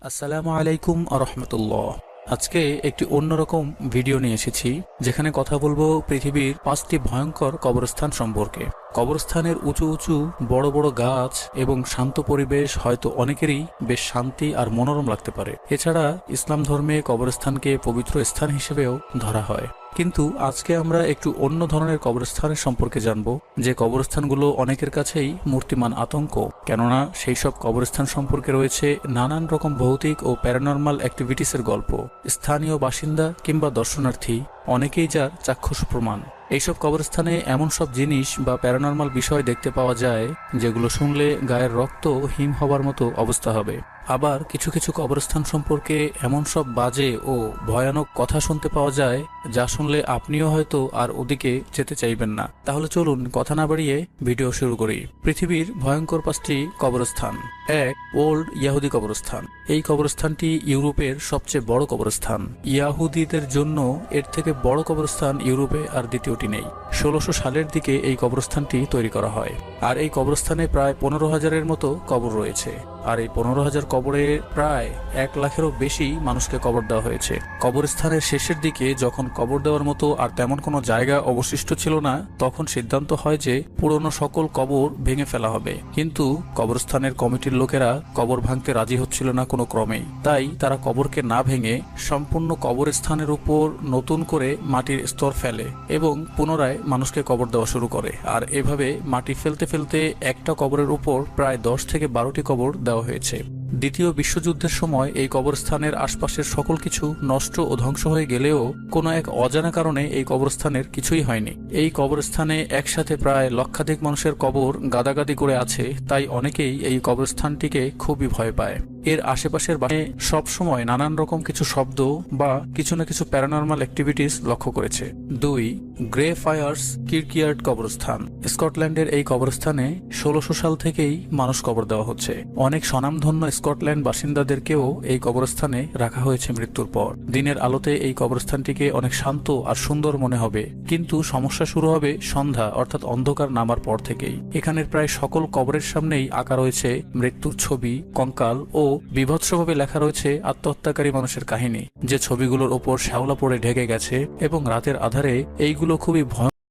আসসালামু আলাইকুম আরহামতুল্লাহ। আজকে একটি অন্যরকম ভিডিও নিয়ে এসেছি, যেখানে কথা বলবো পৃথিবীর 5টি ভয়ঙ্কর কবরস্থান সম্পর্কে। কবরস্থানের উঁচু উঁচু বড় বড় গাছ এবং শান্ত পরিবেশ হয়তো অনেকেরই বেশ শান্তি আর মনোরম লাগতে পারে। এছাড়া ইসলাম ধর্মে কবরস্থানকে পবিত্র স্থান হিসেবেও ধরা হয়। কিন্তু আজকে আমরা একটু অন্য ধরনের কবরস্থানের সম্পর্কে জানব, যে কবরস্থানগুলো অনেকের কাছেই মূর্তিমান আতঙ্ক, কেননা সেই সব কবরস্থান সম্পর্কে রয়েছে নানান রকম ভৌতিক ও প্যারানর্মাল অ্যাক্টিভিটিসের গল্প। স্থানীয় বাসিন্দা কিংবা দর্শনার্থী অনেকেই যার চাক্ষুষ প্রমাণ। এইসব কবরস্থানে এমন সব জিনিস বা প্যারানর্মাল বিষয় দেখতে পাওয়া যায় যেগুলো শুনলে গায়ের রক্ত হিম হবার মতো অবস্থা হবে। আবার কিছু কিছু কবরস্থান সম্পর্কে এমন সব বাজে ও ভয়ানক কথা শুনতে পাওয়া যায় যা শুনলে আপনিও হয়তো আর ওদিকে যেতে চাইবেন না। তাহলে চলুন কথা না বাড়িয়ে ভিডিও শুরু করি। পৃথিবীর ভয়ঙ্কর 5টি কবরস্থান। 1. ওল্ড ইয়াহুদি কবরস্থান। এই কবরস্থানটি ইউরোপের সবচেয়ে বড় কবরস্থান। ইয়াহুদিদের জন্য এর থেকে বড় কবরস্থান ইউরোপে আর দ্বিতীয়টি নেই। 1600 সালের দিকে এই কবরস্থানটি তৈরি করা হয়। আর এই কবরস্থানে প্রায় 15,000-এর মতো কবর রয়েছে। আর এই 15,000 কবরে প্রায় 1 লাখেরও বেশি মানুষকে কবর দেওয়া হয়েছে। কবরস্থানের শেষের দিকে যখন কবর দেওয়ার মতো আর তেমন কোনো জায়গা অবশিষ্ট ছিল না, তখন সিদ্ধান্ত হয় যে পুরনো সকল কবর ভেঙে ফেলা হবে। কিন্তু কবরস্থানের কমিটির লোকেরা কবর ভাঙতে রাজি হচ্ছিল না কোনো ক্রমেই। তাই তারা কবরকে না ভেঙে সম্পূর্ণ কবরস্থানের উপর নতুন করে মাটির স্তর ফেলে এবং পুনরায় মানুষকে কবর দেওয়া শুরু করে। আর এভাবে মাটি ফেলতে ফেলতে একটা কবরের উপর প্রায় 10 থেকে 12টি কবর দেওয়া হয়েছে। দ্বিতীয় বিশ্বযুদ্ধের সময় এই কবরস্থানের আশপাশের সকল কিছু নষ্ট ও ধ্বংস হয়ে গেলেও কোনো এক অজানা কারণে এই কবরস্থানের কিছুই হয়নি। এই কবরস্থানে একসাথে প্রায় লক্ষাধিক মানুষের কবর গাদাগাদি করে আছে, তাই অনেকেই এই কবরস্থানটিকে খুবই ভয় পায়। এর আশেপাশের বাসে সবসময় নানান রকম কিছু শব্দ বা কিছু না কিছু প্যারানর্মাল অ্যাক্টিভিটিস লক্ষ্য করেছে। 2. গ্রে ফায়ার্স কিরকিয়ার্ড কবরস্থান। স্কটল্যান্ডের এই কবরস্থানে 1600 সাল থেকেই মানুষ কবর দেওয়া হচ্ছে। অনেক স্বনামধন্য স্কটল্যান্ড বাসিন্দাদেরকেও এই কবরস্থানে রাখা হয়েছে মৃত্যুর পর। দিনের আলোতে এই কবরস্থানটিকে অনেক শান্ত আর সুন্দর মনে হবে, কিন্তু সমস্যা শুরু হবে সন্ধ্যা অর্থাৎ অন্ধকার নামার পর থেকেই। এখানের প্রায় সকল কবরের সামনেই আঁকা রয়েছে মৃত্যুর ছবি, কঙ্কাল ও বিভৎসভাবে লেখা রয়েছে আত্মহত্যাকারী মানুষের কাহিনী, যে ছবিগুলোর ওপর শ্যাওলা পড়ে ঢেকে গেছে এবং রাতের আধারে এইগুলো খুবই ভয়